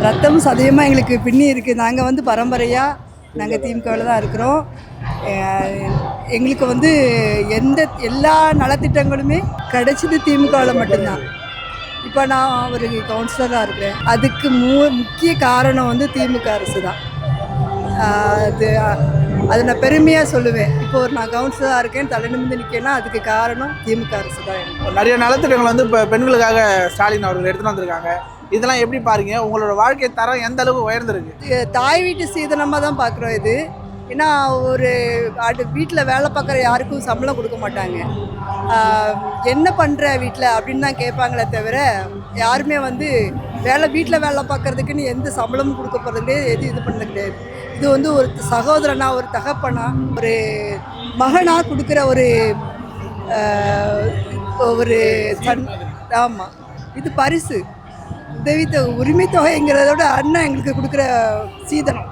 ரத்தம் சதயமாக எங்களுக்கு பின்னி இருக்குது. நாங்கள் வந்து பரம்பரையாக நாங்கள் திமுகவில் தான் இருக்கிறோம். எங்களுக்கு வந்து எல்லா நலத்திட்டங்களுமே கிடைச்சது திமுகவில் மட்டும்தான். இப்போ நான் ஒரு கவுன்சிலராக இருக்கிறேன். அதுக்கு முக்கிய காரணம் வந்து திமுக அரசு தான். அது நான் பெருமையாக சொல்லுவேன். இப்போ நான் கவுன்சிலராக இருக்கேன், தலை நிமிர்ந்து நிற்கேன்னா அதுக்கு காரணம் திமுக அரசு தான். நிறைய நலத்திட்டங்கள் வந்து இப்போ பெண்களுக்காக ஸ்டாலின் அவர்கள் எடுத்துகிட்டு வந்திருக்காங்க. இதெல்லாம் எப்படி பாருங்க? உங்களோட வாழ்க்கை தரம் எந்த அளவுக்கு உயர்ந்திருக்கு? தாய் வீட்டு சீதனமாக தான் பார்க்குறோம் இது. ஏன்னா ஒரு வீட்டில் வேலை பார்க்குற யாருக்கும் சம்பளம் கொடுக்க மாட்டாங்க. என்ன பண்ணுற வீட்டில் அப்படின்னு தான் கேட்பாங்களே தவிர யாருமே வந்து வீட்டில் வேலை பார்க்குறதுக்குன்னு எந்த சம்பளமும் கொடுக்க போகிறது கிடையாது, இது பண்ண கிடையாது. இது வந்து ஒரு சகோதரனா, ஒரு தகப்பனா, ஒரு மகனாக கொடுக்குற ஒரு ஒரு ஆமாம், இது பரிசு. உதவி உரிமை தொகைங்கிறத விட அண்ணன் எங்களுக்கு கொடுக்குற சீதனம்.